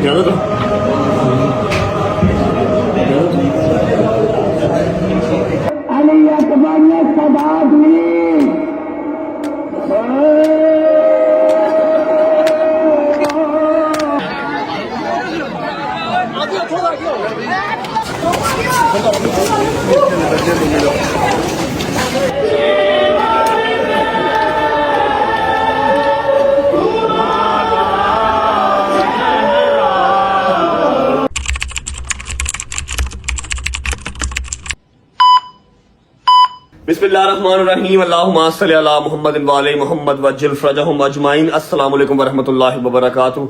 ज़्यादा तो बिस्मिल्लाहिर्रहमानिर्रहीम अल्लाहुम्मा सल्लि अला मुहम्मद व आले मुहम्मद वज्जिल फरजहुम अजमाइन। अस्सलामु अलैकुम वरहमतुल्लाहि वबरकातुहू।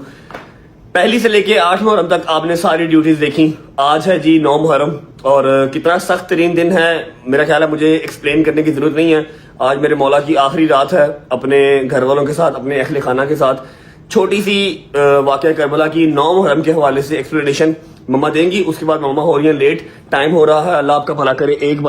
पहली से लेके 8 मुहर्रम तक आपने सारी ड्यूटीज देखी। आज है जी 9 मुहर्रम और कितना सख्त तरीन दिन है, मेरा ख्याल है मुझे एक्सप्लेन करने की जरूरत नहीं है। आज मेरे मौला की आखिरी रात है अपने घर वालों के साथ, अपने अहले खाना के साथ। छोटी सी वाक़या करबला की 9 मुहर्रम के हवाले से एक्सप्लेनेशन मम्मा देंगी, उसके बाद मम्मा हो रही है लेट, टाइम हो रहा है, अल्लाह आपका भला करे, 1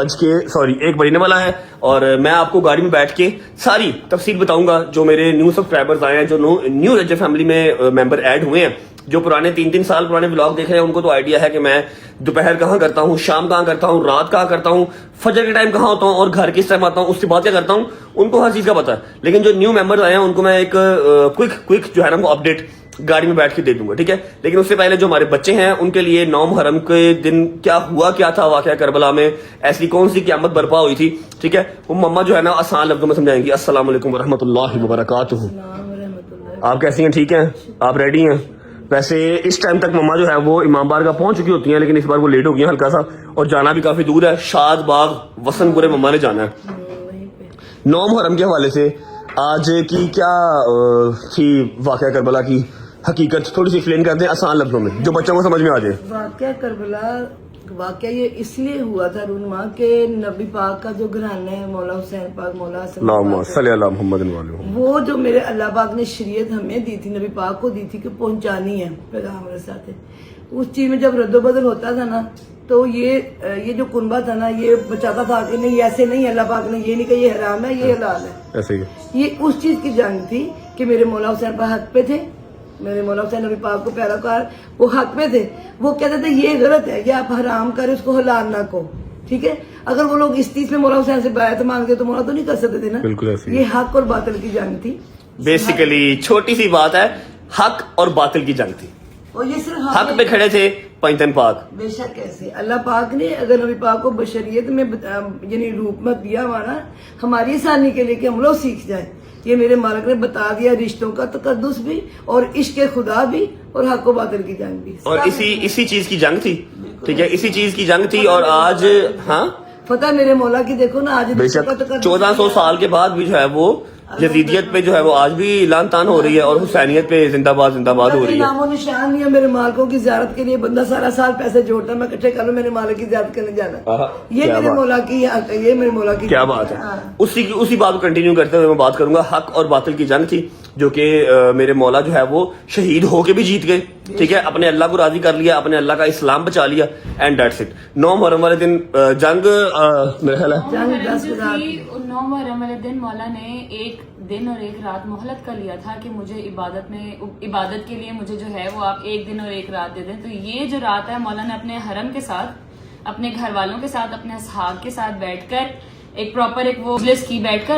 बजने वाला है और मैं आपको गाड़ी में बैठ के सारी तफसील बताऊंगा। जो मेरे न्यू सब्सक्राइबर्स आए हैं, जो न्यू रजब फैमिली में मेंबर ऐड हुए हैं, जो पुराने 3-3 साल पुराने व्लॉग देख रहे हैं, उनको तो आइडिया है कि मैं दोपहर कहाँ करता हूँ, शाम कहाँ करता हूँ, रात कहाँ करता हूँ, फजर के टाइम कहाँ होता हूँ और घर किस टाइम आता हूँ, उसके बाद क्या करता हूँ, उनको हर चीज का पता है। लेकिन जो न्यू मेंबर्स आए हैं उनको मैं एक क्विक जो है ना वो अपडेट गाड़ी में बैठ के दे दूंगा, ठीक है। लेकिन उससे पहले जो हमारे बच्चे हैं उनके लिए 9 मुहर्रम के दिन क्या था वाकया करबला में, ऐसी कौन सी क़यामत बर्पा हुई थी, ठीक है। वो मम्मा जो है ना आसान लफ्जों में समझाएंगी। अस्सलाम वालेकुम वरहमतुल्लाहि वबरकातुहू। आप कैसी हैं, ठीक हैं, आप रेडी हैं? वैसे इस टाइम तक मम्मा जो है वो इमाम बारगाह पहुंच चुकी होती हैं, लेकिन इस बार वो लेट हो गई हैं हल्का सा, और जाना भी काफी दूर है। शाद बाग वसनपुरे मम्मा ने जाना है। 9 मुहर्रम के हवाले से आज की क्या थी वाकया करबला की हकीकत, थोड़ी सी एक्सप्लेन कर दें आसान लफ्जों में, जो बच्चों को समझ में आ जाए। वाकया करबला वाकया ये इसलिए हुआ था रूनमा के नबी पाक का जो घराना है मौला हुसैन पाक, मौला हसन पाक, वो जो मेरे अल्लाह पाक ने शरीयत हमें दी थी, नबी पाक को दी थी कि पहुंचानी है पैगाम रसाते। उस चीज में जब रद्दोबदल होता था ना, तो ये जो कुनबा था ना, ये बचाता था कि नहीं ऐसे नहीं, अल्लाह पाक ने ये नहीं कहा ये हराम है ये हलाल है, ऐसे ही। ये उस चीज की जंग थी कि मेरे मौला हुसैन पाक हक पे थे, मेरे मौला हुसैन नबी पाक को पैराकार वो हक पे थे। वो कहते थे ये गलत है कि आप हराम करें उसको हलाल ना को, ठीक है। अगर वो लोग इस चीज में मौला हुसैन से बैत मांगते तो मौला तो नहीं कर सकते थे ना, बिल्कुल ऐसे। ये हक और बातिल की जंग थी। बेसिकली छोटी सी बात है, हक और बातिल की जंग थी। और ये सिर्फ हक पे खड़े थे पैंतन पाक। बेशक कैसे अल्लाह पाक ने अगर नबी पाक को बशरियत में यानी रूप में दिया हुआ ना, हमारी आसानी के लिए कि हम लोग सीख जाए। ये मेरे मालिक ने बता दिया, रिश्तों का तकद्दुस भी और इश्क खुदा भी और हक व बातिल की जंग भी, और इसी चीज की जंग थी, ठीक है, इसी चीज की जंग थी। और आज हाँ पता मेरे मौला की देखो ना, आज 1400 साल के बाद भी जो है वो यजीदियत पे जो है वो आज भी लान तान हो रही है और हुसैनियत पे जिंदाबाद हो रही है। नामो निशान नहीं है। मेरे मालिकों की ज़ियारत के लिए बंदा सारा साल पैसे जोड़ता, मैं इकट्ठे कर लूं मेरे मालिक की ज़ियारत करने जाना। ये मेरे मौला की क्या बात है। उसी बात को कंटिन्यू करते हुए मैं बात करूंगा। हक और बातिल की जंग थी जो कि मेरे मौला जो है वो शहीद होके भी जीत गए, ठीक है। अपने अल्लाह को राजी कर लिया, अपने अल्लाह का इस्लाम बचा लिया, एंड दैट्स इट। 9 मुहर्रम वाले दिन जंग मेरा ख्याल है 9 मुहर्रम वाले दिन मौला ने 1 दिन और 1 रात मोहलत कर लिया था कि मुझे इबादत के लिए मुझे जो है वो आप 1 दिन और 1 रात दे दें। तो ये जो रात है मौला ने अपने हरम के साथ, अपने घर वालों के साथ, अपने असहाब के साथ बैठकर एक प्रॉपर एक वो मजलिस की बैठकर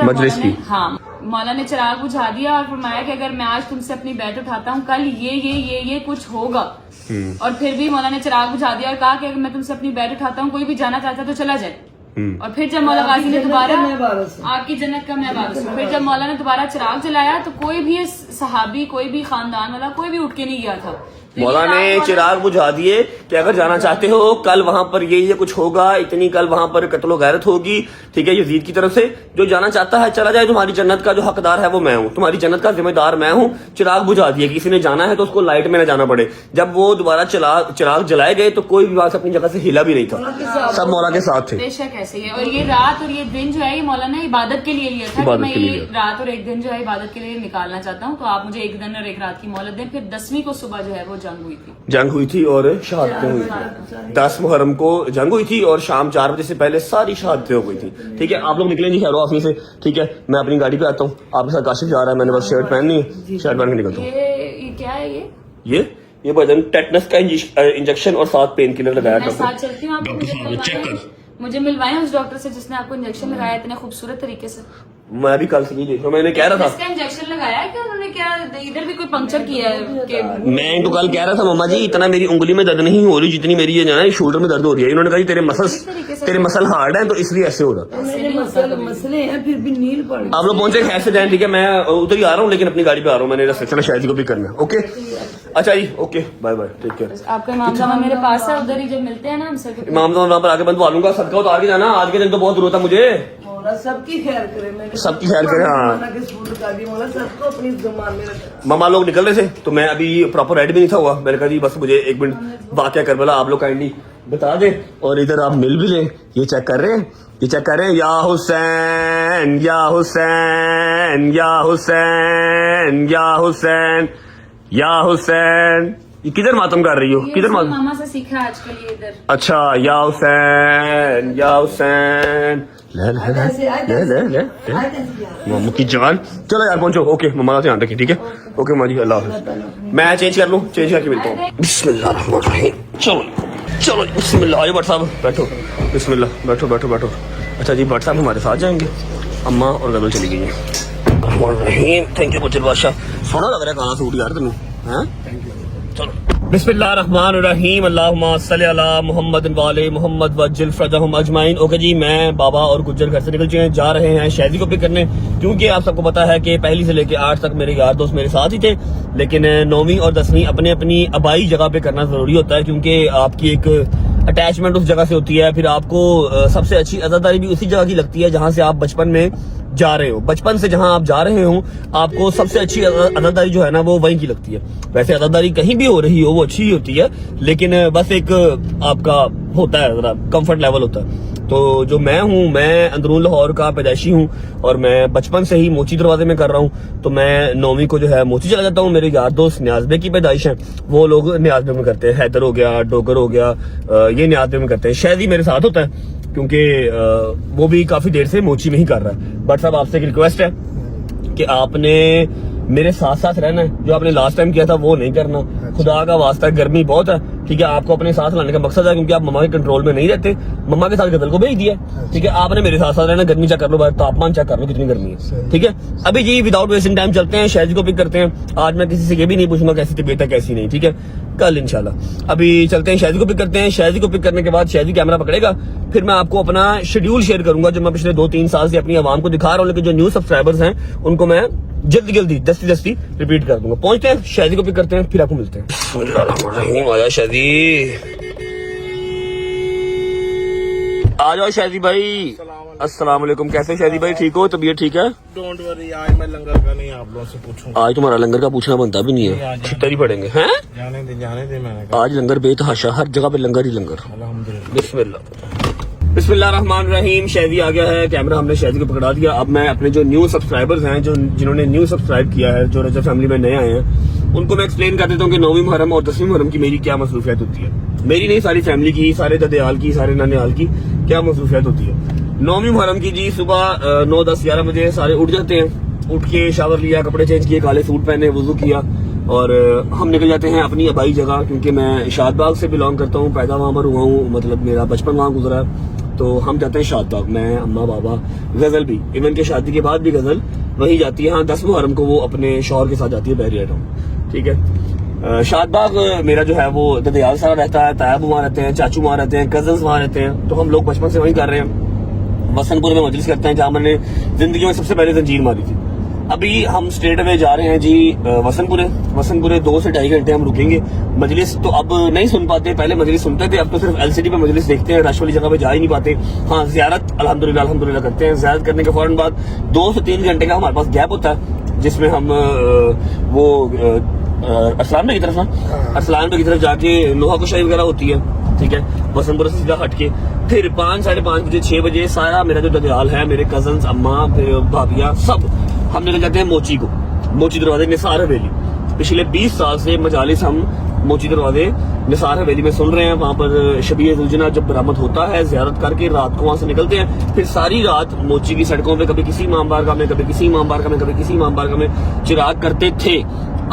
हाँ मौला ने चिराग बुझा दिया और फरमाया कि अगर मैं आज तुमसे अपनी बैठ उठाता हूँ, कल ये कुछ होगा। और फिर भी मौला ने चिराग बुझा दिया और कहा कि अगर मैं तुमसे अपनी बैठ उठाता हूँ, कोई भी जाना चाहता तो चला जाए। और फिर जब मौला गाजी ने दोबारा आपकी जन्नत का मैं वारिस हूं, फिर जब मौला ने दोबारा चिराग जलाया तो कोई भी सहाबी, कोई भी खानदान वाला कोई भी उठ के नहीं गया था। मौला ने चिराग बुझा दिए कि अगर जाना चाहते हो कल वहां पर ये कुछ होगा, इतनी कल वहां पर कत्लो गैरत होगी, ठीक है, यजीद की तरफ से। जो जाना चाहता है चला जाए, तुम्हारी जन्नत का जो हकदार है वो मैं हूँ, तुम्हारी जन्नत का जिम्मेदार मैं हूँ। चिराग बुझा दिए, किसी ने जाना है तो उसको लाइट में न जाना पड़े। जब वो दोबारा चिराग जलाए गए तो कोई भी बात अपनी जगह से हिला भी नहीं था, सब मौला के साथ थे। बेशक ऐसे ही। और ये रात और ये दिन जो है ये मौला ने इबादत के लिए लिया था कि मैं ये रात और 1 दिन जो है इबादत के लिए निकालना चाहता हूँ, तो आप मुझे 1 दिन और 1 रात की मोहलत दें। फिर 10वीं को सुबह जो है वो जंग हुई थी और शहादतें हुई थी। 10 मुहर्रम को जंग हुई थी और शाम 4 बजे से पहले सारी शहादतें हो गई थी, ठीक है। आप लोग निकलेंगे खैर वाफी से, ठीक है। मैं अपनी गाड़ी पे आता हूँ, आपके साथ काशिफ जा रहा है, मैंने बस शर्ट पहननी है, शर्ट पहन के निकलता हूँ। ये क्या है? ये भाईजान टेटनस का इंजेक्शन और 7 पेन किलर लगाया मैं साथ डॉक्टर। चलती हूँ, आपको मुझे चेक मिलवाएं। कर। मुझे मिलवाएं उस डॉक्टर से जिसने आपको इंजेक्शन लगाया इतने खूबसूरत तरीके से। मैं भी कल से नहीं देख रहा, मैंने कह रहा था, इसका इंजेक्शन लगाया है कि उन्होंने क्या इधर भी कोई पंक्चर किया है कि मैं इनको कल कह रहा था मामा जी इतना मेरी उंगली में दर्द नहीं हो रही जितनी मेरी ये ना शोल्डर में दर्द हो रही है। इन्होंने कहा जी तेरे मसल हार्ड है तो इसलिए ऐसे हो रहा। मेरे मसले हैं फिर भी नील पड़ गई। आप लोग पहुंचे खैर से जाएं, ठीक है। मैं उधर ही आ रहा हूँ लेकिन अपनी गाड़ी पे आ रहा हूँ, मैंने रास्ते चला शायद को पिक करना है। ओके अच्छा जी, okay bye bye, take care. आपका इमाम साहब मेरे पास है, उधर ही जब मिलते हैं ना हम सर इमाम साहब वहाँ पर आके बंदवा लूंगा, सदका उतार के जाना, आज के दिन तो बहुत जरूरत है मुझे। मौला सबकी खैर करे, मैं सबकी खैर करे, हाँ। मौला सबको अपनी जुबान में रखे। मामा लोग निकल रहे थे तो मैं अभी प्रॉपर रेडी भी नहीं था हुआ, मैंने कहा जी बस मुझे 1 मिनट वाकया करबला आप लोग काइंडली बता दे और इधर आप मिल भी लें। ये चेक कर रहे हैं, ये चेक कर रहे हैं, या हुसैन या हुसैन या हुसैन या हुसैन या हुसैन। ये किधर मातम कर रही हो, किधर मातम? मामा से सीखा आज के लिए इधर। अच्छा या हुसैन या हुसैन, ले ले ले ले ले ले मामू की जान। चलो यार पहुंचो, ओके मम्मा का ध्यान रखिए, ठीक है। ओके माँ जी, अल्लाह हाफिज़। मैं चेंज कर लूँ, चेंज करके मिलता हूँ। बिस्मिल्लाहिर्रहमानिर्रहीम। चलो चलो बिस्मिल्लाह। आइए भट्ट साहब बैठो, बिस्मिल्लाह, बैठो बैठो बैठो। अच्छा जी भट्ट साहब हमारे साथ जाएंगे, अम्मा और गबल चली गई हैं। थैंक यू गुजर बादशाह, सोना लग रहा है काला सूट यार तेन, हैं? चलो बिस्मिल्लाहिर्रहमानिर्रहीम, अल्लाहुम्मा सल्ली अला मुहम्मद वाले मुहम्मद वज्जिल फरजहुम अजमाइन। ओके जी, मैं बाबा और गुज्जर घर से निकल चुके हैं, जा रहे हैं शहजी को पिक करने, क्योंकि आप सबको पता है कि पहली से लेके 8 तक मेरे यार दोस्त मेरे साथ ही थे, लेकिन 9वीं और 10वीं अपने अपनी आबाई जगह पे करना जरूरी होता है, क्योंकि आपकी एक अटैचमेंट उस जगह से होती है। फिर आपको सबसे अच्छी अज़ादारी भी उसी जगह की लगती है जहां से आप बचपन में जा रहे हो। बचपन से जहां आप जा रहे हो आपको सबसे अच्छी अज़ादारी जो है ना वो वहीं की लगती है। वैसे अज़ादारी कहीं भी हो रही हो वो अच्छी ही होती है, लेकिन बस एक आपका होता है जरा कंफर्ट लेवल होता है। तो जो मैं हूँ, मैं अंदरून लाहौर का पैदाइशी हूँ और मैं बचपन से ही मोची दरवाजे में कर रहा हूँ, तो मैं 9वीं को जो है मोची चला जाता हूँ। मेरे यार दोस्त न्याज़बे की पैदाइश है, वो लोग न्याज़बे में करते हैं, हैदर हो गया, डोगर हो गया, ये न्याज़बे में करते हैं। शहदी मेरे साथ होता है क्योंकि वो भी काफी देर से मोची में ही कर रहा है। बट साहब आपसे एक रिक्वेस्ट है कि आपने मेरे साथ साथ रहना है, जो आपने लास्ट टाइम किया था वो नहीं करना। खुदा का वास्ता, गर्मी बहुत है, ठीक है। आपको अपने साथ लाने का मकसद है क्योंकि आप मम्मा के कंट्रोल में नहीं रहते, मम्मा के साथ गजल को भेज दिया, ठीक है। आपने मेरे साथ साथ रहना, गर्मी चेक कर लो, तापमान चेक कर लो कितनी गर्मी है, ठीक है। अभी जी विदाउट वेस्टिंग टाइम चलते हैं, शहजी को पिक करते हैं। आज मैं किसी से ये भी नहीं पूछूंगा कैसी तबीयत है कैसी नहीं, ठीक है। कल इंशाल्लाह। अभी चलते हैं शहजी को पिक करते हैं। शहजी को पिक करने के बाद शहजी कैमरा पकड़ेगा, फिर मैं आपको अपना शेड्यूल शेयर करूंगा जो मैं पिछले 2-3 साल से अपनी आवाम को दिखा रहा हूँ, लेकिन जो न्यू सब्सक्राइबर्स हैं उनको मैं जल्दी जल्दी दस्ती रिपीट कर दूंगा। पहुंचते हैं, शहजी को पिक करते हैं, फिर आपको मिलते हैं। आया शहजी, आ जाओ शहजी भाई। अस्सलाम वालेकुम, कैसे शहजी भाई, ठीक हो, तबीयत ठीक है? डोंट वरी, आज मैं लंगर का नहीं आप लोगों से पूछूंगा। आज तुम्हारा लंगर का पूछना बनता भी नहीं है, छितर ही पड़ेंगे हैं। जाने दे मैंने कहा। आज लंगर बेतहाशा, हर जगह पे लंगर ही लंगर। अल्हम्दुलिल्लाह। बिस्मिल्लाह बिस्मिल्लाहिर्रहमानिर्रहीम। शहजी आ गया है, कैमरा हमने शहजी को पकड़ा दिया। अब मैं अपने जो न्यू सब्सक्राइबर्स हैं, जो जिन्होंने न्यू सब्सक्राइब किया है, जो रजब फैमिली में नए आए हैं, उनको मैं एक्सप्लेन कर देता हूँ कि 9वीं मुहर्रम और 10वीं मुहर्रम की मेरी क्या मसरूफियत होती है। मेरी नहीं, सारी फैमिली की, सारे ददयाल की, सारे ननियाल की क्या मसरूफियत होती है। 9वीं मुहर्रम की जी सुबह 9, 10, 11 बजे सारे उठ जाते हैं। उठ के शावर लिया, कपड़े चेंज किए, काले सूट पहने, वुजू किया और हम निकल जाते हैं अपनी आबाई जगह, क्योंकि मैं शादबाग से बिलोंग करता हूँ, पैदा वहाँ पर हुआ हूँ, मतलब मेरा बचपन वहाँ गुजरा है। तो हम जाते हैं शादबाग, मैं, अम्मा, बाबा, गजल भी, इवन के शादी के बाद भी गजल वही जाती है। हाँ, 10 मुहर्रम को वो अपने शौहर के साथ जाती है बहरिया टाउन, ठीक है। शादबाग मेरा जो है वो ददयाल सारा रहता है, तायाब वहाँ रहते हैं, चाचू वहाँ रहते हैं, कजन्स वहाँ रहते हैं, तो हम लोग बचपन से वहीं कर रहे हैं। वसनपुर में मजलिस करते हैं जहाँ मैंने जिंदगी में सबसे पहले जंजीर मारी थी। अभी हम स्ट्रेट अवे जा रहे हैं जी वसनपुरे 2 से 2.5 घंटे हम रुकेंगे। मजलिस तो अब नहीं सुन पाते, पहले मजलिस सुनते थे, अब तो सिर्फ एलसीडी पे मजलिस देखते हैं, रश वाली जगह पे जा ही नहीं पाते। हाँ, ज़ियारत अल्हम्दुलिल्लाह करते हैं। ज़ियारत करने के फौरन बाद 2 से 3 घंटे का हमारे पास गैप होता है, जिसमें हम वो अरसलान में की तरफ जाके लोहा कुशाई वगैरह होती है, ठीक है। वसनपुर से सीधा हटके फिर 5, 5:30 बजे, 6 बजे सारा मेरा जो ददयाल है, मेरे कजन्स, अम्मा, फिर भाभियाँ, सब हम निकल जाते हैं मोची दरवाजे निसार हवेली। पिछले 20 साल से मजालिस हम मोची दरवाजे निसार हवेली में सुन रहे हैं। वहाँ पर शबीह दुलजना जब बरामद होता है, ज़ियारत करके रात को वहाँ से निकलते हैं, फिर सारी रात मोची की सड़कों पे कभी किसी इमाम बारगाह में, कभी किसी इमाम बारगाह में, कभी किसी इमाम बारगाह में चिराग करते थे।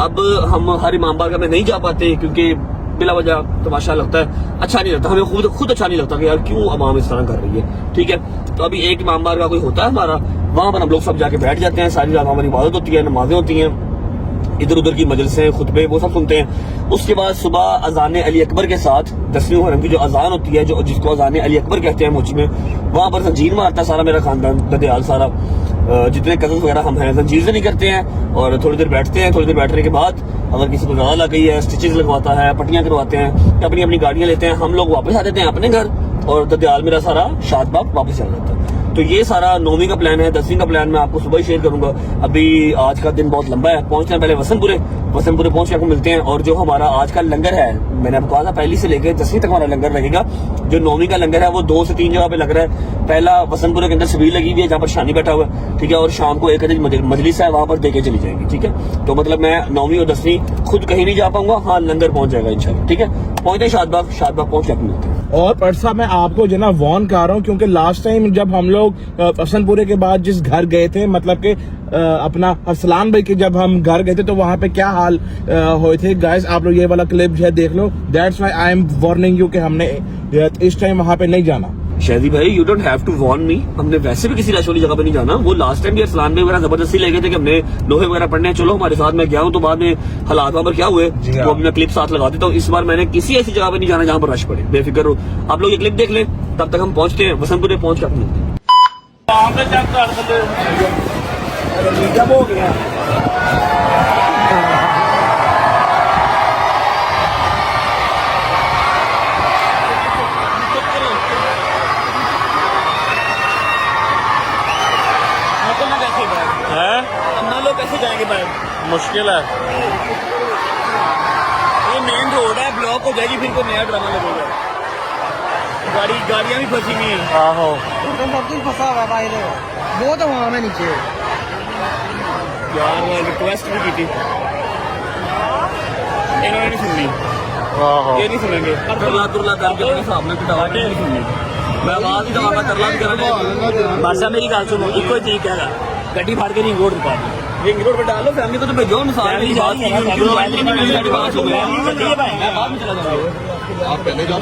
अब हम हर इमाम बारगाह में नहीं जा पाते क्योंकि बिला वजह तमाशा लगता है, अच्छा नहीं लगता, हमें खुद अच्छा नहीं लगता कि यार क्यों अवाम इस तरह कर रही है। ठीक है, तो अभी एक इमाम बारगाह कोई होता है हमारा, वहां पर हम लोग सब जाके बैठ जाते हैं, सारी रात हमारी इबादत होती है, नमाजें होती हैं, इधर उधर की मजलिसें, खुतबे, वो सब सुनते हैं। उसके बाद सुबह अजान अली अकबर के साथ 10वीं मुहर्रम की जो अजान होती है, जो जिसको अजान अली अकबर कहते हैं मोची में, वहां पर जंजीर मारता है सारा मेरा खानदान, ददयाल सारा, जितने कजन वगैरह हम हैं जंजीर से नहीं करते हैं और थोड़ी देर बैठते हैं। थोड़ी देर बैठने के बाद अगर किसी को ज्यादा लग गई है, स्टिचेस लगवाता है, पट्टियां करवाते हैं, अपनी अपनी गाड़ियां लेते हैं, हम लोग वापस आ जाते हैं अपने घर और ददयाल मेरा सारा शादबाग वापस आ जाता है। तो ये सारा 9वीं का प्लान है। 10वीं का प्लान मैं आपको सुबह ही शेयर करूंगा। अभी आज का दिन बहुत लंबा है, पहुंचते हैं पहले वसनपुरे पहुंच के आपको मिलते हैं। और जो हमारा आज का लंगर है, मैंने आपको कहा था पहली से लेकर 10वीं तक हमारा लंगर लगेगा। जो 9वीं का लंगर है वो 2 से 3 जगह पे लग रहा है। पहला वसनपुरे के अंदर शबीर लगी हुई है जहाँ पर शानी बैठा हुआ है, ठीक है, और शाम को 1 बजे मजलिस है, वहां पर देके चली जाएगी। ठीक है, तो मतलब मैं 9वीं और 10वीं खुद कहीं नहीं जा पाऊंगा, हाँ लंगर पहुंच जाएगा इंशाल्लाह। ठीक है, पहुंचते हैं शादबाग पहुंच के आपको मिलते हैं। और परसा मैं आपको जो ना वार्न कर रहा हूँ, क्योंकि लास्ट टाइम जब हम लोग हसनपुरे के बाद जिस घर गए थे, मतलब कि अपना अरसलान भाई के जब हम घर गए थे, तो वहां पे क्या हाल हुए थे गाइस, आप लोग ये वाला क्लिप जो है देख लो। That's why I am warning you कि हमने इस टाइम वहां पे नहीं जाना। शादी भाई, you don't have to warn me, हमने वैसे भी किसी रश वाली जगह पे नहीं जाना। वो लास्ट टाइम भी अरसलान भाई वगैरह जबरदस्ती ले गए थे कि हमने लोहे वगैरह पढ़ने हैं, चलो हमारे साथ, मैं गया हूँ, तो बाद में हालात वहां पर क्या हुए वो अपना क्लिप साथ लगा देता हूँ। इस बार मैंने किसी ऐसी जगह पे नहीं जाना जहाँ पर रश पड़े, बेफिक्र हो। आप लोग ये क्लिप देख लें, तब तक हम पहुंचते हैं वसनपुरे, पहुंच के मिलते हैं। कैसे जाएंगे भाई, मुश्किल है। ये मेन रोड है, ब्लॉक हो जाएगी, फिर कोई नया ड्रामा लगेगा। गाड़ियां भी फंसी हुई हैं। आहो, सब कुछ फंसा हुआ भाई, वो तो वहां में नीचे यार मैं रिक्वेस्ट भी की थी, इन्होंने नहीं सुननी। आहो, ये नहीं सुनेंगे, तरला तुरला करके अपने हिसाब में पिटावा नहीं सुननी। मैं आवाज ही दवागा, तरला भी करना। बादशाह मेरी गल सुनो, एक ही तरीका है, गड्डी फाड़ के रिंग रोड पे डाल दो, रिंग रोड पे डाल लो, फैमिली को तो भेजो। मिसाल की बात की, बात हो गई, मैं बाद में चला जाऊंगा। आप पहले जाओ।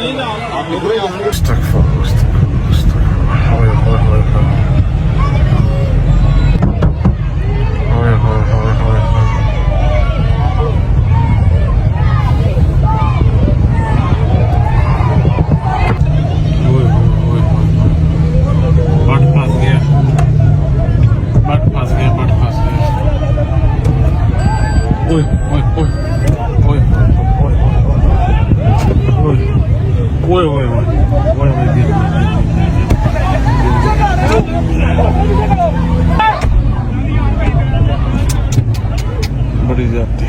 बड़ी जाती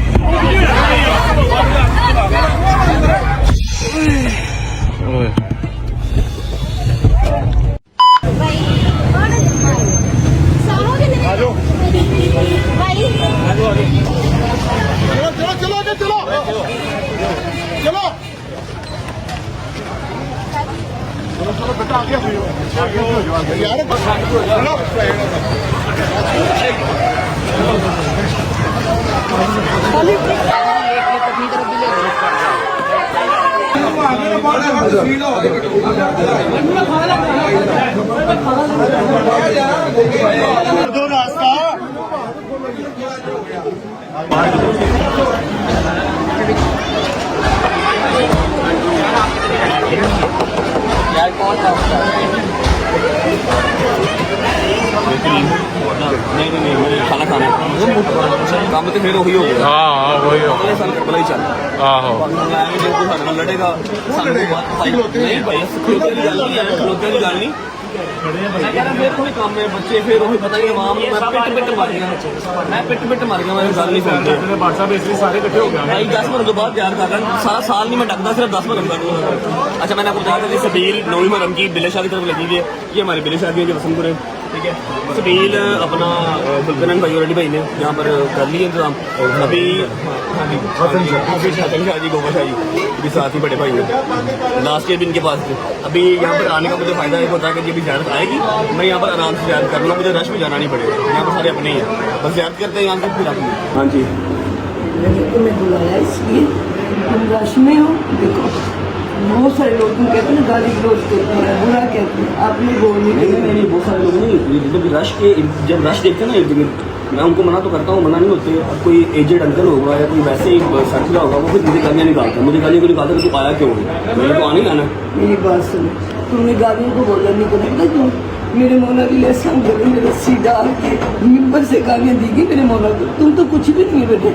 दो रास्ता नहीं मुझे खाना खाना काम तो फिर वही हो गया। हाँ वही हो, अगले साल कपड़ा ही चल आहो, लड़ेगा नहीं भाई, खलोते की गल नहीं है, खलोते की गल नहीं। मैं कह रहा फिर कोई काम में बच्चे फिर वही पता नहीं आवाम मैं पिट मार गया, मैं गल नहीं सुनते। बादशाह बेसिकली सारे इकट्ठे हो गए भाई 10 मिनट के बाद प्यार कर रहा, सारा साल नहीं मैं डकता, सिर्फ 10 मिनट का। अच्छा मैंने आपको बताया था कि सबील 9वीं मुहर्रम की बिले शाह की तरफ लगी हुई है, ये हमारी बिले शाह की वसनपुर है। ठीक है, सबील अपना बुलकनन भाई रेडी भाई ने यहाँ पर कर लिया इंतजाम। अभी हसन शाह जी, गोबर शाह जी भी साथ ही बड़े भाई हैं, लास्ट ईयर भी इनके पास थे। अभी यहाँ पर आने का मुझे फायदा एक होता है कि जब भी ज़्यारत आएगी मैं यहाँ पर आराम से ज़्यारत कर लूँगा, मुझे रश में जाना नहीं पड़ेगा, यहाँ पर सारे अपने ही हैं, बस ज़्यारत करते हैं यहाँ से फिर अपने। हाँ जी, मैंने तुम्हें बुलाया इसलिए तुम रश में हो। देखो बहुत सारे लोग तुम कहते हैं ना गाली गलौज करते हैं, बुरा कहते हैं, आपने बोल नहीं नहीं मैंने बहुत सारे लोग नहीं जब रश देखते हैं ना इर्द गिर्द, मैं उनको मना तो करता हूँ, मना नहीं होते। अब कोई एजेड अंकल होगा या कोई वैसे ही सर्किला होगा, वो फिर मुझे गालियाँ निकालता है, मुझे गालियों को निकालता है कि तू आया क्यों है, मैंने तो आने ही आना। मेरी बात सुनो, तुमने गालियों को बोला नहीं करता क्यों? मेरे मौला के लिए संग गले में रस्सी डाल के मिंबर से गालियाँ दी गई मेरे मौला को। तुम तो कुछ भी नहीं बेटे,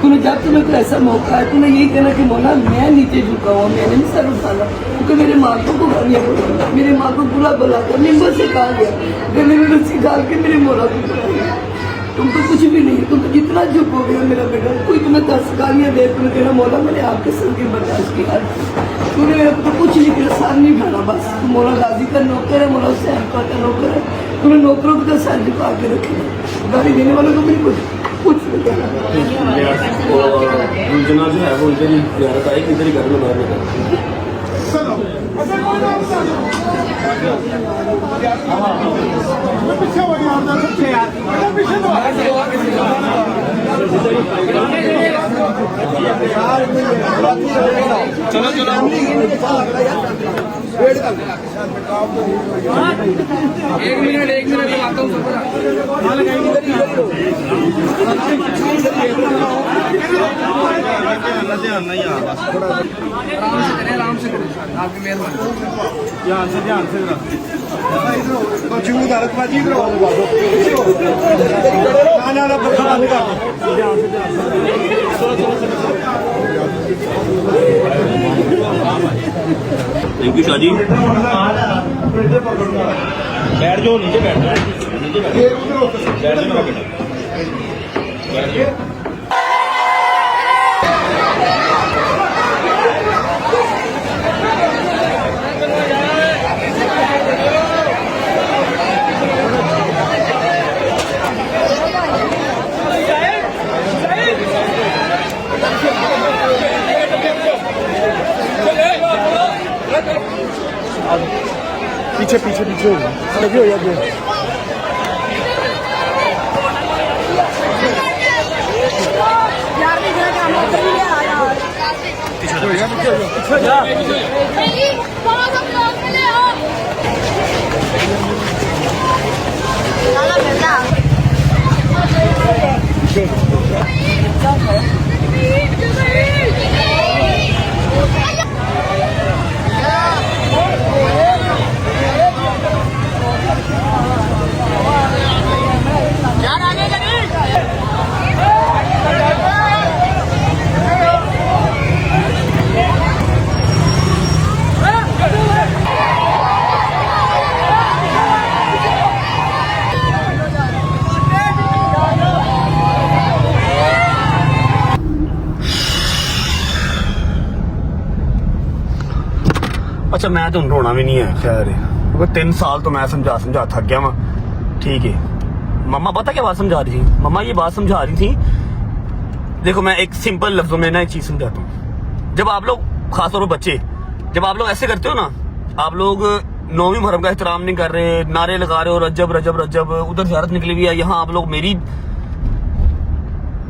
तूने जब तुम्हें कोई ऐसा मौका है तूने यही कहना कि मौला मैं नीचे झुका हुआ, मैंने नहीं सर उठाना, क्योंकि मेरे मालकों को गालियाँ बोला, मेरे माँ को बुला बुला कर मिंबर से कहा गया, गले में रस्सी डाल के मेरे मौला को बुलाया। तुम तो कुछ भी नहीं है, तुम तो जितना झुक हो गया मेरा बेटा। कोई तुम्हें 10 गालियाँ दे, तुम्हें तेरा मौला मैंने आपके सर के बर्दाश्त किया, तूने मेरे को तो कुछ नहीं किया, सार नहीं उठाना बस। तू मौला गाजी का नौकर है, मौला हुसैन पाक का नौकर है, तूने नौकरों को तो सर झुका के रखे, गाली देने वालों को भी कुछ नहीं कहना। उलझना जो है वो इधर ही ज़्यादा है कि इधर ही घर में बाहर निकल। चलो चलो एक मिनट लगाता हूँ। आराम से करें आपकी मेहरबानी। ध्यान से थैंक यू शाजी। बैठ जाओ, नीचे बैठ जाओ, नीचे बैठ जाओ मेरा बेटा। पीछे पीछे पीछे हो लगे हो यार। अच्छा मैं तो रोना भी नहीं है खैर, क्योंकि 3 साल तो मैं समझा थक गया वहाँ। ठीक है मम्मा पता क्या बात समझा रही थी? मम्मा ये बात समझा रही थी, देखो मैं एक सिंपल लफ्जों में ना एक चीज समझाता हूँ। जब आप लोग खासतौर पर बच्चे, जब आप लोग ऐसे करते हो ना, आप लोग 9वीं मुहर्रम का एहतराम नहीं कर रहे, नारे लगा रहे हो रजब रजब रजब, उधर ज़ियारत निकली हुई है, यहाँ आप लोग मेरी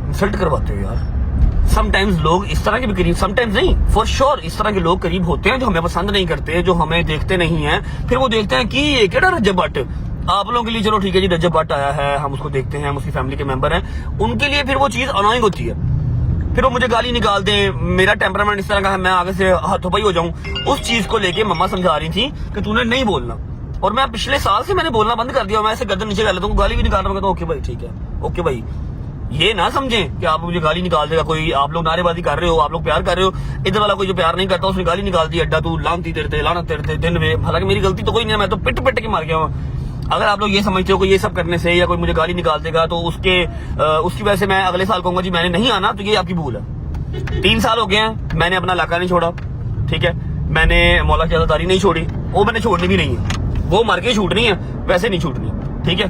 इंसल्ट करवाते हो यार। समटाइम्स लोग इस तरह के भी करीब, समटाइम्स नहीं फॉर श्योर इस तरह के लोग करीब होते हैं जो हमें पसंद नहीं करते, जो हमें देखते नहीं हैं, फिर वो देखते हैं कि ये क्या रजब भट्ट आप लोगों के लिए, चलो ठीक है जी रजब भट्ट आया है, हम उसको देखते हैं, हम उसकी फैमिली के मेंबर हैं, उनके लिए फिर वो चीज अनोइंग होती है, फिर वो मुझे गाली निकाल दें, मेरा टेम्परामेंट इस तरह का है, मैं आगे से हाथोपाई हो जाऊं। उस चीज को लेके मम्मा समझा रही थी कि तूने नहीं बोलना, और मैं पिछले साल से मैंने बोलना बंद कर दिया। मैं ऐसे गर्दन नीचे कर लेता हूँ, गाली भी निकाल रहा हूँ, ओके भाई ठीक है, ओके भाई। ये ना समझें कि आप मुझे गाली निकाल देगा कोई, आप लोग नारेबाजी कर रहे हो, आप लोग प्यार कर रहे हो, इधर वाला कोई जो प्यार नहीं करता उसने गाली निकाल दी, अड्डा तू लानती तेरते लाना तेरते दिन में। हालांकि मेरी गलती तो कोई नहीं है, मैं तो पिट पिट के मार गया हूँ। अगर आप लोग ये समझते हो कि ये सब करने से या कोई मुझे गाली निकाल देगा तो उसकी वजह से मैं अगले साल कहूंगा जी मैंने नहीं आना, तो ये आपकी भूल है। 3 साल हो गए हैं, मैंने अपना इलाका नहीं छोड़ा, ठीक है, मैंने मौला की आज़ादारी नहीं छोड़ी, वो मैंने छोड़नी भी नहीं है, वो मर के छूटनी है, वैसे नहीं छूटनी, ठीक है।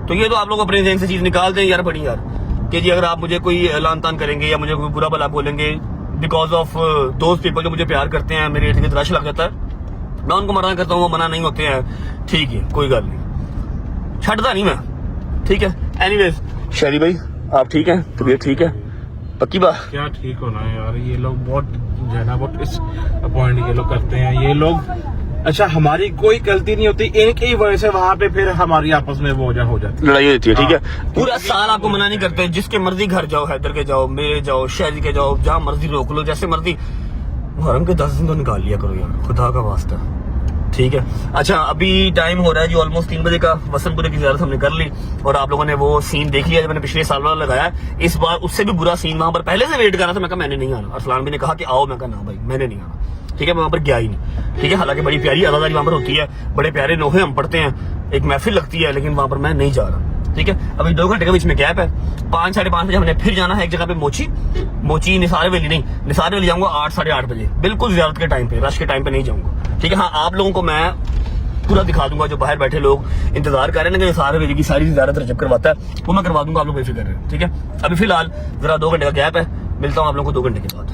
तो ये तो आप लोग अपने जहन से चीज निकाल दें यार, बड़ी यार, कि जी अगर आप मुझे कोई लान तान करेंगे या मुझे कोई बुरा भला बोलेंगे बिकॉज ऑफ दोस्त पीपल जो मुझे प्यार करते हैं, मेरे इर्द गिर्द रश लग जाता है, मैं उनको मना करता हूँ, वो मना नहीं होते हैं, ठीक है कोई गल नहीं, छड़ता नहीं मैं, ठीक है। एनीवेज शहरी भाई आप ठीक हैं, तबीयत ठीक है, पक्की बात? क्या ठीक होना है यार, ये लोग बहुत जो है ना बहुत इस अपॉइंट ये लोग करते हैं ये लोग। अच्छा हमारी कोई गलती नहीं होती, इनकी वजह से वहाँ पे फिर हमारी आपस में वो हो जाती है, लड़ाई होती है। ठीक है, पूरा साल आपको मना नहीं करते, जिसके मर्जी घर जाओ, हैदर के जाओ, मेरे जाओ, शहरी के जाओ, जहाँ मर्जी रोक लो, जैसे मर्जी। मुहर्रम के 10 दिन तो निकाल लिया करो यार, खुदा का वास्ता। ठीक है, अच्छा अभी टाइम हो रहा है जी ऑलमोस्ट 3 बजे का। वसंतपुरे की ज़ियारत हमने कर ली और आप लोगों ने वो सीन देख लिया जो मैंने पिछले साल वाला लगाया है। इस बार उससे भी बुरा सीन वहां पर पहले से वेट कर रहा था। मैं कहा मैंने नहीं आना। अरसलान भी ने कहा कि आओ, मैं कहा ना भाई मैंने नहीं आना। ठीक है, मैं वहां पर गया ही नहीं। ठीक है, हालांकि बड़ी प्यारी अदादारी वहां पर होती है, बड़े प्यारे नोहे हम पढ़ते हैं, एक महफिल लगती है, लेकिन वहां पर मैं नहीं जा रहा। ठीक है, अभी 2 घंटे के बीच में गैप है। 5 साढ़े 5 बजे हमने फिर जाना है एक जगह पे, मोची निसार वैली नहीं, निसार वैली जाऊंगा 8 साढ़े 8 बजे, बिल्कुल ज़ियारत के टाइम पे, रश के टाइम पे नहीं जाऊंगा। ठीक है, हाँ आप लोगों को मैं पूरा दिखा दूंगा, जो बाहर बैठे लोग इंतजार कर रहे हैं ना कि निसार वैली की सारी ज़ियारत रजब करवाता है, वो मैं करवा दूंगा, आप लोग बेफिक्र रहे। ठीक है, अभी फिलहाल जरा 2 घंटे का गैप है, मिलता हूँ आप लोगों को 2 घंटे के बाद।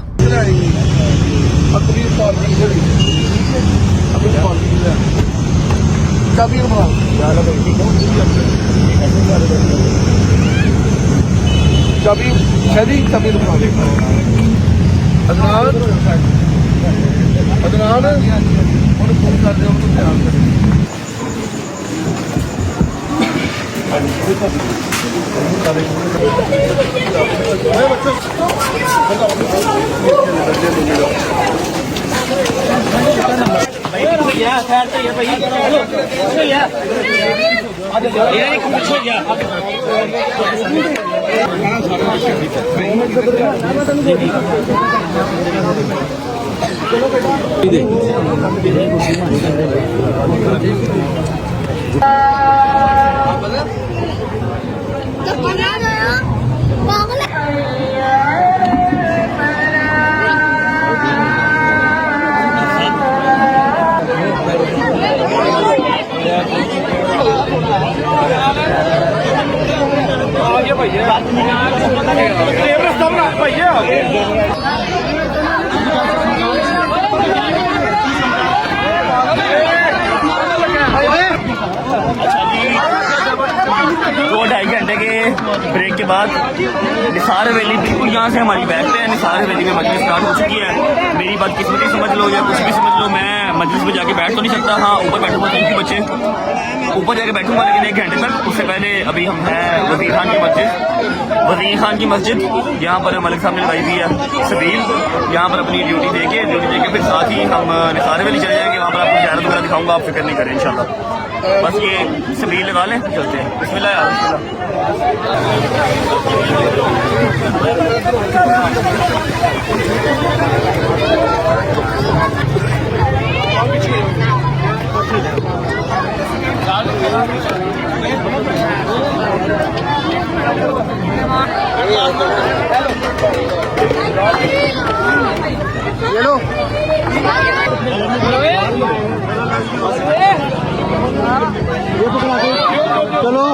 दो ढाई घंटे के ब्रेक के बाद निसार वैली बिल्कुल यहाँ से हमारी बैक पे है। निसार वैली में मजलिस स्टार्ट हो चुकी है। मेरी बात किस्मती समझ लो या कुछ भी समझ लो, मैं मजलिस में जाके बैठ तो नहीं सकता। हाँ ऊपर बैठूंगा, क्योंकि बच्चे ऊपर जाके बैठूंगा, लेकिन 1 घंटे तक। उससे पहले अभी हम हैं वजीर खान की मस्जिद, यहाँ पर मलिक साहब ने लगाई हुई है सबील। यहाँ पर अपनी ड्यूटी देके फिर साथ ही हम निसार वैली चले जाएंगे। वहाँ पर आपको ज़ियारत वगैरह दिखाऊंगा, आप फिक्र नहीं करें इंशाल्लाह। बस ये सबील लगा लें, चलते हैं। बिस्मिल्लाह यार, ये लो चलो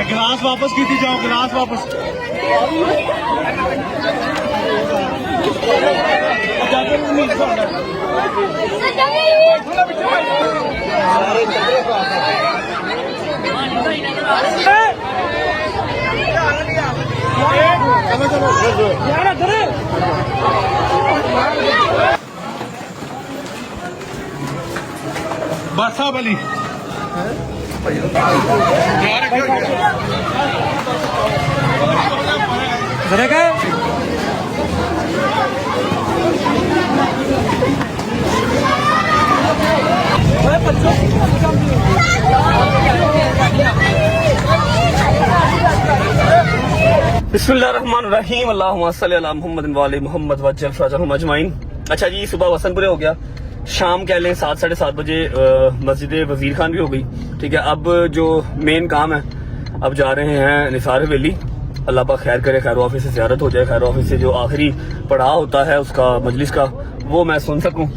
गिलास वापस की थी, जाओ गिलास वापस। बादशाह अली जरा क्या बच्चों बिस्मिल्लाहिर्रहमानिर्रहीम अल्लाहुम्मा सल्ली अला मुहम्मद व आले मुहम्मद वज्जल फरजहुम अजमाइन। अच्छा जी, सुबह वसनपुरे हो गया, शाम कह लें 7 साढ़े 7 बजे मस्जिद वजीर खान भी हो गई। ठीक है, अब जो मेन काम है, अब जा रहे हैं निसार हवेली। अल्लाह पाक खैर करे, खैर ऑफिस से ज़ियारत हो जाए, खैर ऑफिस से जो आखिरी पड़ाव होता है उसका मजलिस का, वो मैं सुन सकूं।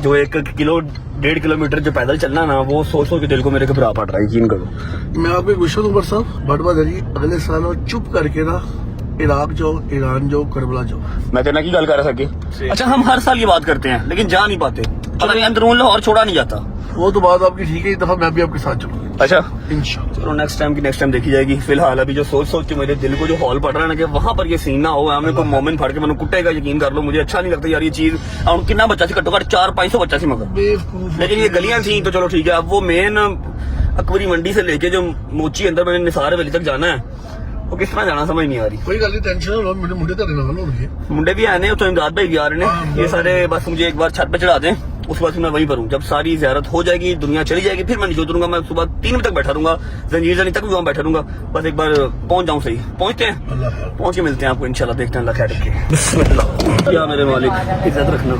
जो 1-1.5 किलोमीटर जो पैदल चलना ना, वो सोच के दिल को मेरे घबरा पड़ रहा है, यकीन करो। मैं आपको एक विश्व उमर साहब भटवा दरी अगले साल और चुप करके ना इराक जाओ, ईरान जाओ, करबला जाओ। मैं तेना की गल कर सके। अच्छा, हम हर साल ये बात करते हैं लेकिन जा नहीं पाते, पता नहीं अंदरून लाहौर छोड़ा नहीं जाता। वो तो बात आपकी ठीक है, इस दफा मैं भी आपके साथ चलूंगा अच्छा इंशाल्लाह। चलो, नेक्स्ट टाइम देखी जाएगी। फिलहाल अभी जो सोच के मेरे दिल को जो हॉल पड़ रहा है ना, कि वहां पर ये सीन ना हो, हमें कोई मोमेंट फाड़ के मैंने कुटेगा, यकीन कर लो। मुझे अच्छा नहीं लगता यार ये चीज। और कितना बच्चा सी, घट्टो घट 400-500 बच्चा सी मगर, बेवकूफ। लेकिन ये गलियां थी तो चलो ठीक है। अब वो मेन अकबरी मंडी से लेके जो मोची अंदर मैंने निसार हवेली तक जाना है, वो किस तरह जाना समझ नहीं आ रही। कोई गल नहीं, टेंशन लो, मेरे मुंडे तेरे नाल होंगे। मुंडे भी आने तो इमदाद भाई भी आ रहे हैं, ये सारे। बस मुझे एक बार छत पे चढ़ा दें, उसके बाद मैं वहीं पर हूँ। जब सारी ज़ियारत हो जाएगी, दुनिया चली जाएगी, फिर मैं नीचे उतरूंगा। मैं सुबह 3 बजे तक बैठा रहूंगा, जंजीर जानी तक भी वहाँ बैठा रहूंगा। बस एक बार पहुंच जाऊँ, सही पहुंचते हैं, पहुंच के मिलते हैं आपको इंशाल्लाह। देखते हैं, अल्लाह खैर रखे। या मेरे मालिक, इज्जत रखना।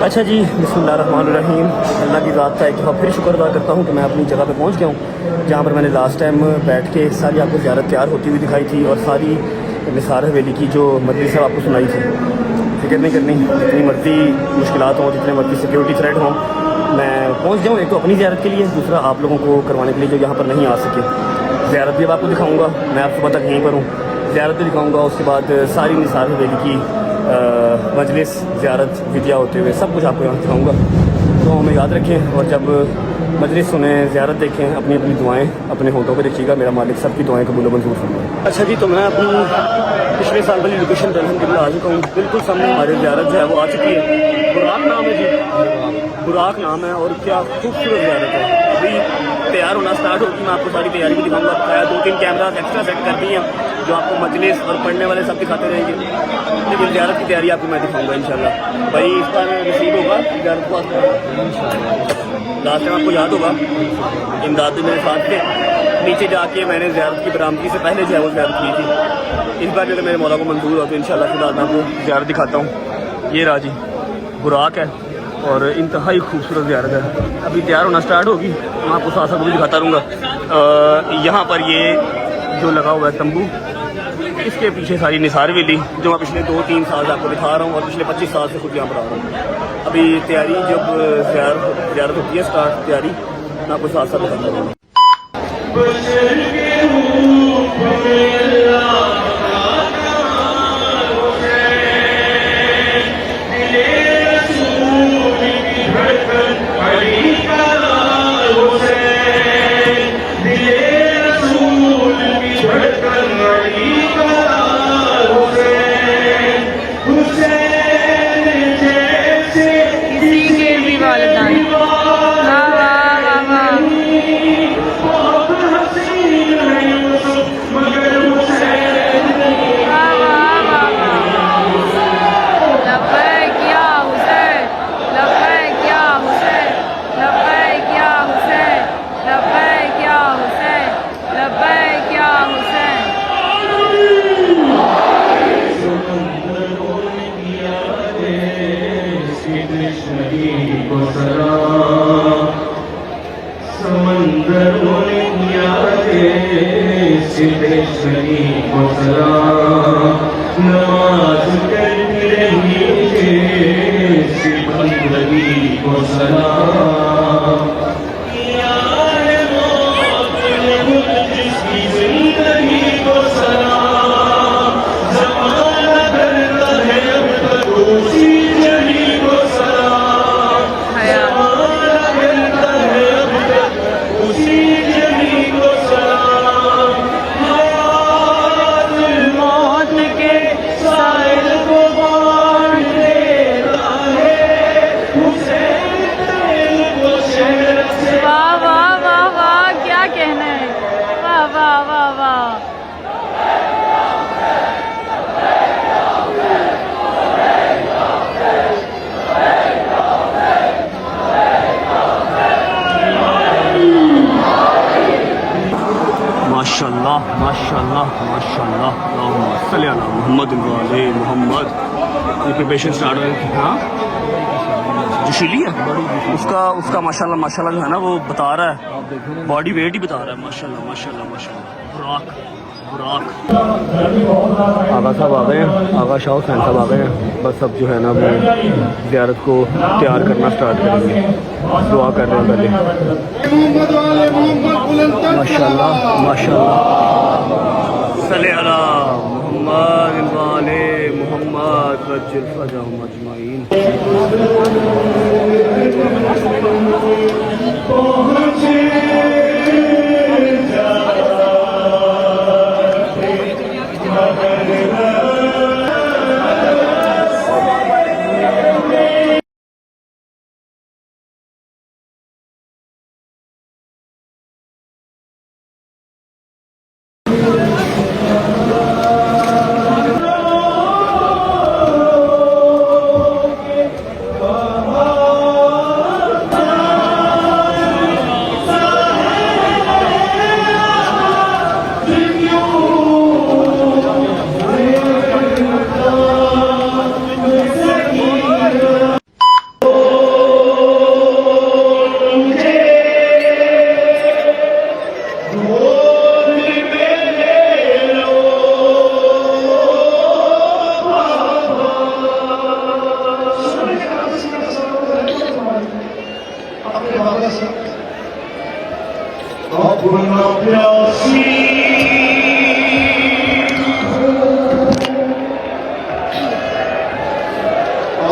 अच्छा जी, बिस्मिल्लाहिर्रहमानिर्रहीम। अल्लाह की ज़ात का एक दफ़ा फिर शुक्र अदा करता हूँ कि मैं अपनी जगह पे पहुँच गया हूँ, जहाँ पर मैंने लास्ट टाइम बैठ के सारी आपको ज़ियारत तैयार होती हुई दिखाई थी, और सारी निसार हवेली की जो मजलिस है आपको सुनाई थी। फिक्र नहीं करनी, जितनी मर्जी मुश्किलात हों, जितने मर्जी सिक्योरिटी थ्रेट हों, मैं पहुँच जाऊँ। एक तो अपनी ज़ियारत के लिए, दूसरा आप लोगों को करवाने के लिए जो यहाँ पर नहीं आ सके। ज़ियारत भी आपको दिखाऊँगा, मैं आप सुबह तक यहीं पर हूँ, ज़ियारत भी दिखाऊँगा। उसके बाद सारी निसार हवेली की मजलिस, ज़ियारत, विदिया होते हुए सब कुछ आपको यहाँ दिखाऊँगा। तो हमें याद रखें, और जब मजलिस सुने, ज़ियारत देखें, अपनी अपनी दुआएं अपने होठों पे रखिएगा। मेरा मालिक सबकी दुआएं कबूल मंजूर फरमाए। अच्छा जी, तो मैं अपनी पिछले साल वाली लोकेशन पर अल्हम्दुलिल्लाह आ चुका हूँ। बिल्कुल सामने हमारी ज़ियारत जो है वो आ चुकी है। बुराक नाम है जी, बुराक नाम है, और क्या खूबसूरत ज़ियारत है। अभी तैयार होना स्टार्ट होगी, मैं आपको सारी तैयारी भी दिखाऊँगा। 2-3 कैमराज एक्स्ट्रा सेट कर दिए हैं जो आपको मजलिस और पढ़ने वाले सब दिखाते रहेंगे, लेकिन ज़ियारत की तैयारी आपको मैं दिखाऊंगा इंशाल्लाह। भाई इस बार रिसीव होगा ज़ियारत को लास्ट टाइम आपको याद होगा, इमदाद भी मेरे साथ थे। नीचे जाके मैंने ज़ियारत की बरामदगी से पहले जो है वो ज़ियारत की थी। इस बार जो मेरे मौला को मंजूर हो तो इंशाल्लाह फिलहाल मैं आपको ज़ियारत दिखाता हूँ। ये राजी बुराक है, और इंतहाई खूबसूरत ज़ियारत है। अभी तैयार होना स्टार्ट होगी, मैं आपको साथ साथ भी दिखाता रहूँगा। यहाँ पर ये जो लगा हुआ है तंबू, इसके पीछे सारी निसार हवेली जो मैं पिछले 2-3 साल से आपको दिखा रहा हूँ, और पिछले 25 साल से खुद यहाँ पर आ रहा हूँ। अभी तैयारी जब ज़ियारत होती है स्टार्ट, तैयारी मैं आपको साथ साथ दिखाता हूँ। समंदरों ने किया सिद्धेश्वरी को सलाम, नमाज करती रही सिद्धेश्वरी को सलाम। जिसकी जिंदगी को सलाम, ज़माना करता है अब तक उसी जली को सलाम, ज़माना करता है ये प्रिपरेशन स्टार्ट हो गई। हाँ जो शिली है उसका माशाल्लाह जो है ना वो बता रहा है, बॉडी वेट ही बता रहा है। माशाल्लाह बुराक आगा साहब आ गए हैं, आगा शाह हुसैन साहब आ गए हैं। बस अब जो है ना वो ज़ियारत को तैयार करना स्टार्ट करेंगे। दुआ कर रहे हैं पहले। माशाल्लाह सल्ले अला मोहम्मद वाले मोहम्मद वज्जिल फजहम अजमाइन।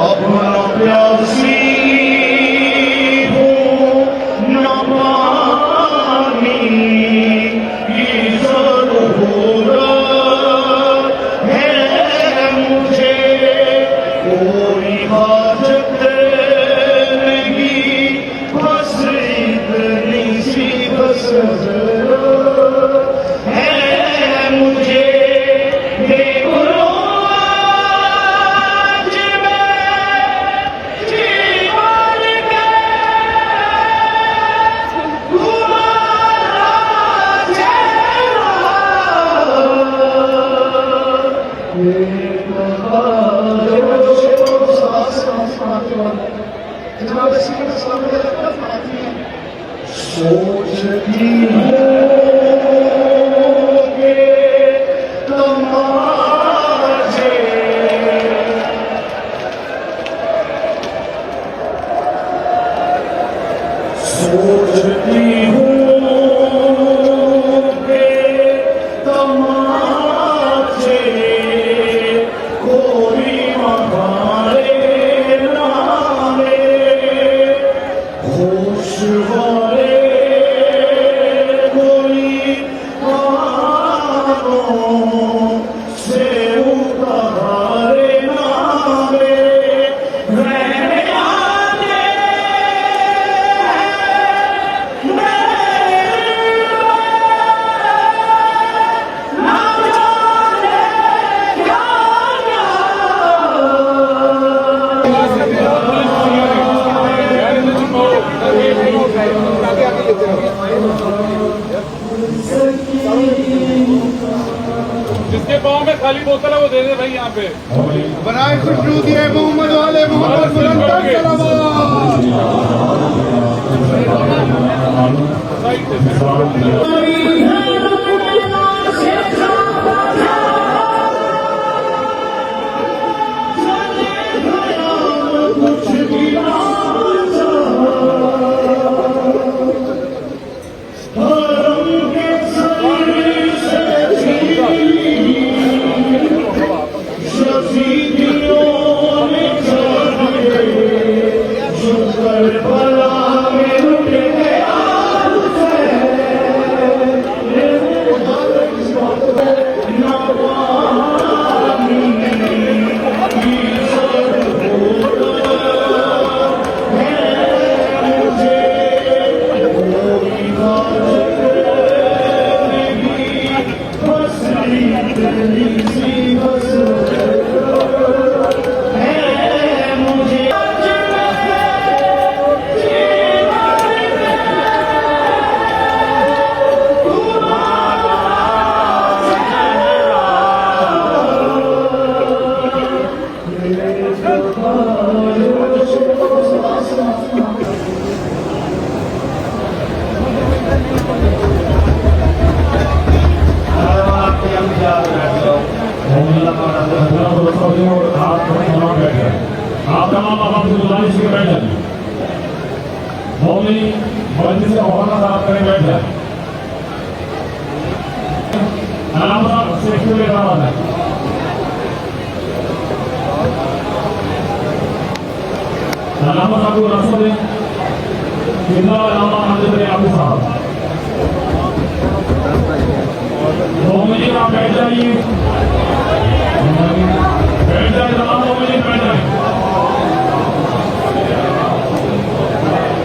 अपना प्यासी हो न पानी की ज़रूरत है मुझे, कोई हाजत नहीं, बस इतनी सी बस ज़रूरत है मुझे। देख लो आज मैं जीवन के तुम्हारा चेहरा, सोचती होंगे तमाशे, सोचती होंगे तमाशे, कोई हमारे नामे होश वाले, कोई कानों से उतारे नामे, रहने आने ना जाने क्या जिसके पाँव में खाली बोतल है वो दे दे भाई यहाँ पे। बनाए खुशबू दिए मोहम्मद वाले मोहम्मद बुलंद करबला में लुट गया हुसैन, आप तमाम आप अपनी गुजारिश के बैठ जाइए। मौलवी मस्जिद का हवाला साफ करें, बैठ जाए। सेक्टर लेकर आ जाए। सलामत आपको रास्ता दें। जिंदा अलामा हजरत आबू साहब। मौलवी आप बैठ जाइए। बैठ जाए तमाम मौलवी बैठ जाए।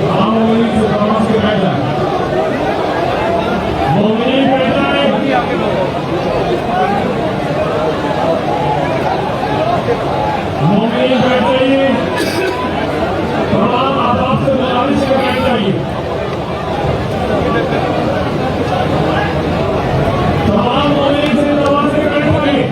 तमाम मौलवी से नमाज के बैठ जाए। मौलवी बैठ जाए। मौलवी बैठ जाइए। तमाम आदाब से गुजारिश से बैठ जाइए। तमाम मौलवी से नमाज के बैठ जाइए।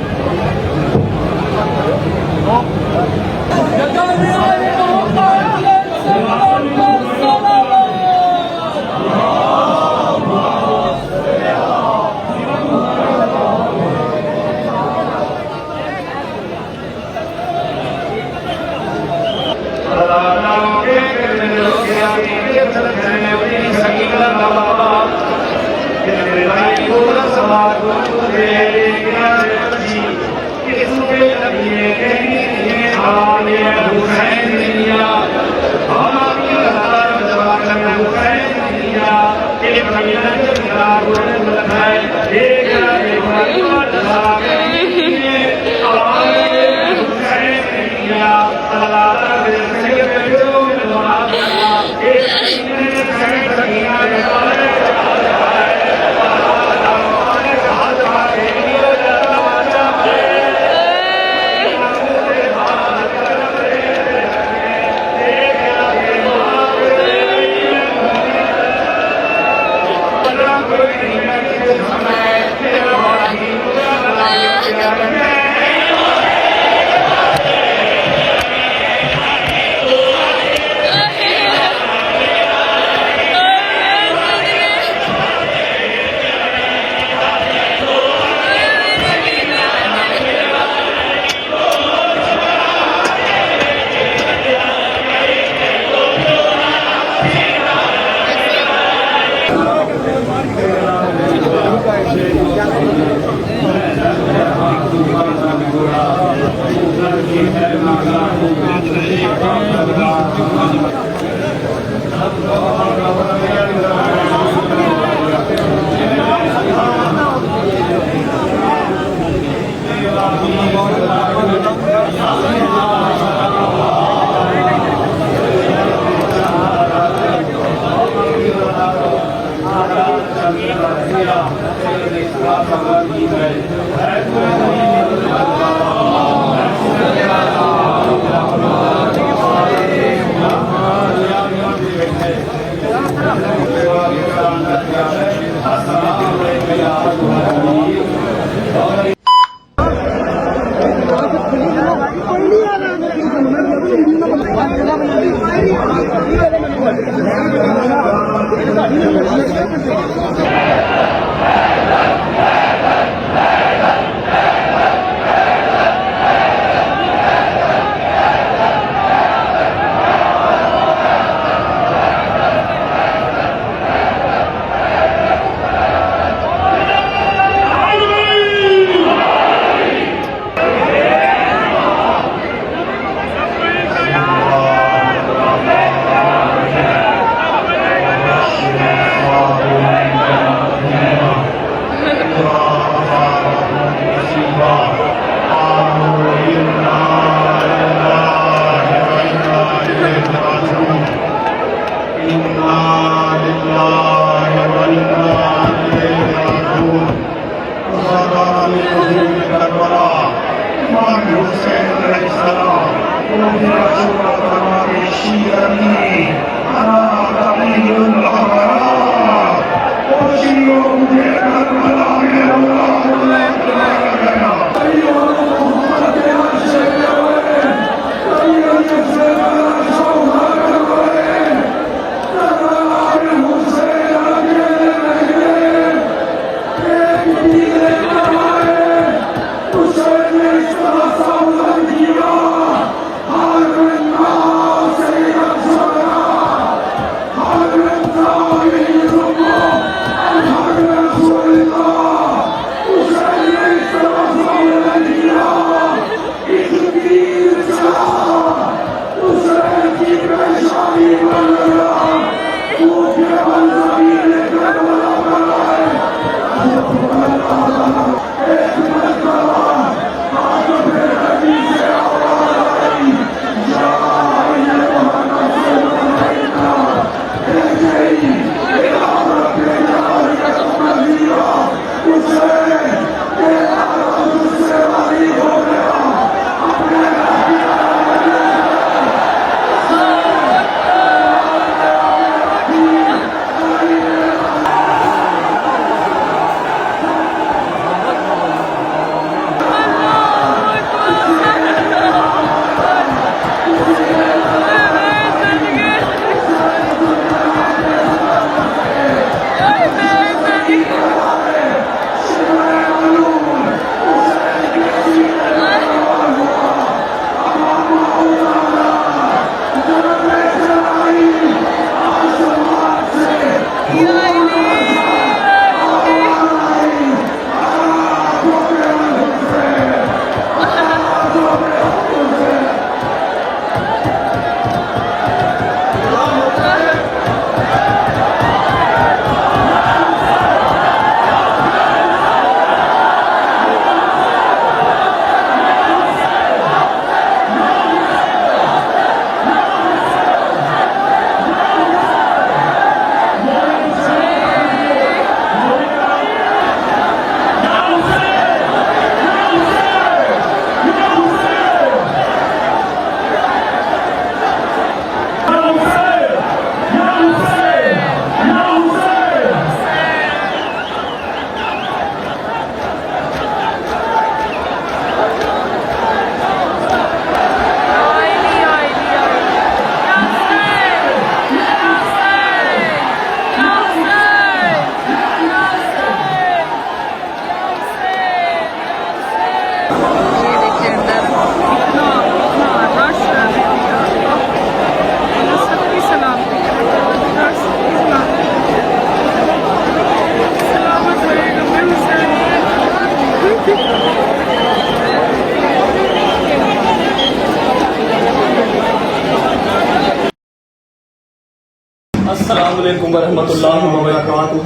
अस्सलाम वालेकुम वरहमतुल्लाहि वबरकातुहू।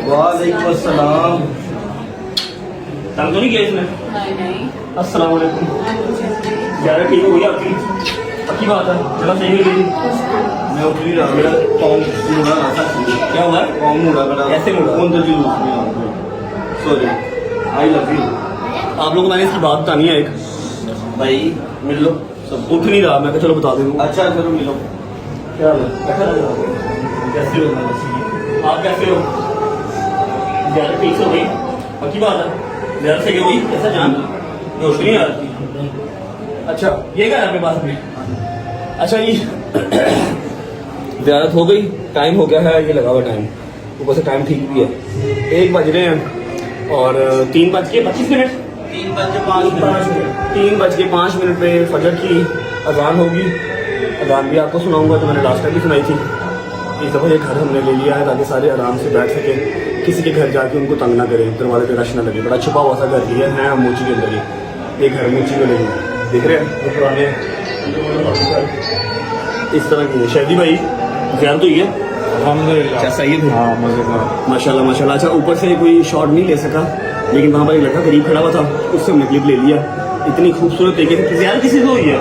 वालेकुम अस्सलाम। तंग तो नहीं किया इसने? नहीं अस्सलाम वालेकुम। ज़्यादा ठीक हो गई आपकी? पक्की बात है? जरा सही हुई थी? मैं उठ नहीं रहा, मेरा पाँव मुड़ा रहा था। क्या हुआ है? पाँव मुड़ा मेरा। कैसे मुड़ा? अंदर जी सॉरी, आई लव यू। आप लोगों को मैंने इसकी बात बतानी है एक। भाई मिल लो सब। उठ नहीं रहा, मैं कहा चलो बता दूँ। अच्छा चलो मिलो। क्या हाल है? कैसे हो? आप कैसे हो? ज़्यादा ठीक से हो गई? पक्की बात है? ज़्यादा सही हो गई? कैसा जान? होश नहीं आ रही? अच्छा ये क्या है आपके पास में? अच्छा ये ज़्यादा हो गई, टाइम हो गया है, ये लगा हुआ टाइम, ऊपर से टाइम ठीक भी है। 1 बज रहे हैं और 3:25 3:05 पे फजर की अजान होगी। अजान भी आपको सुनाऊंगा जो मैंने लास्ट टाइम भी सुनाई थी। इस दफ़ा ये घर हमने ले लिया है ताकि सारे आराम से बैठ सके, किसी के घर जाके उनको तंग ना करें, दरवाजे पे रश ना लगे। बड़ा छुपा हुआ सा घर लिया है हम मोची के अंदर ही। ये घर मोची में नहीं है, देख रहे हैं वो पुराने इस तरह की है। शहदी भाई ज़्यादा तो ही है अल्हम्दुलिल्लाह। क्या सही है? हाँ मजेदार। माशाल्लाह माशाल्लाह। अच्छा ऊपर से कोई शॉट नहीं ले सका, लेकिन वहाँ पर एक लड़का करीब खड़ा हुआ था, उससे हमने क्लिप ले लिया। इतनी खूबसूरत तरीके से ज़्यादा किसी को हुई है?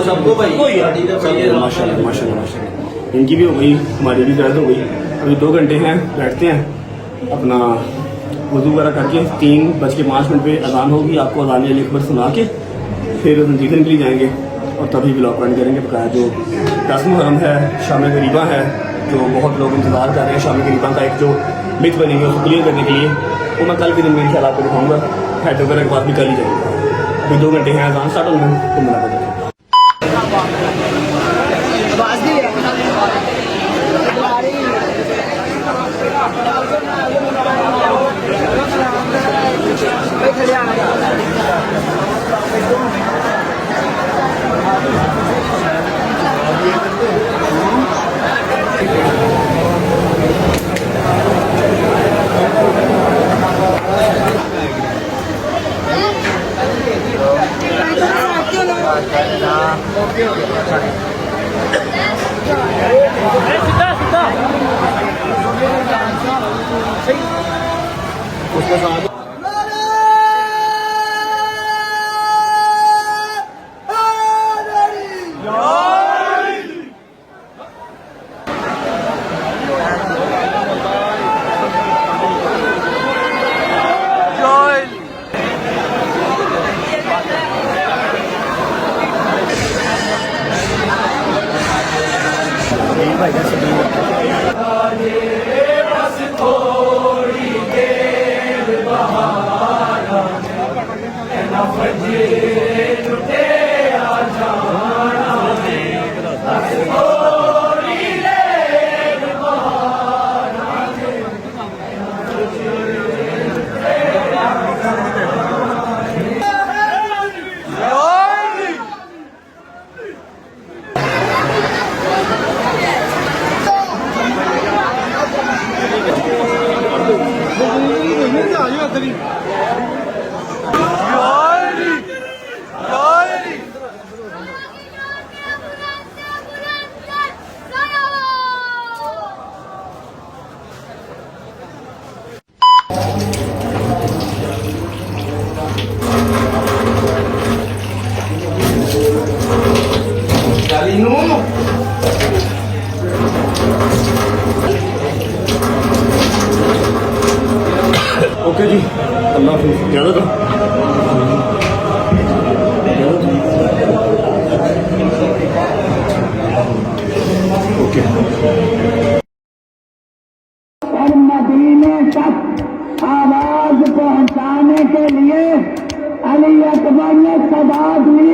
सबको भाई। हुई है। माशाल्लाह माशाल्लाह माशाल्लाह। इनकी भी हो गई, हमारी भी ज़्यादा हो गई। अभी 2 घंटे हैं, बैठते हैं अपना वज़ू वगैरह करके 3:05 पे अजान होगी। आपको अजान अकबर सुना के फिर नतीजन के लिए जाएंगे और तभी ब्लॉग रन करेंगे। बकाया जो 10 मुहर्रम है, शाम गरीबा है, जो बहुत लोग इंतज़ार कर रहे हैं, शाम गरीबा का एक जो मिथ बनेंगे उसको क्लियर करने के लिए, वो मैं कल के दिन में इंशाल्लाह आपको दिखाऊंगा। हेड वगैरह के बाद भी कल ही जाएंगे। अभी 2 घंटे हैं अजान स्टार्ट होने में, तो मिला पता ओके जी, अल्लाह हाफिज़। ज़्यादा था ओके। और मदीने तक आवाज पहुंचाने के लिए अली अकबर ने सदा दी।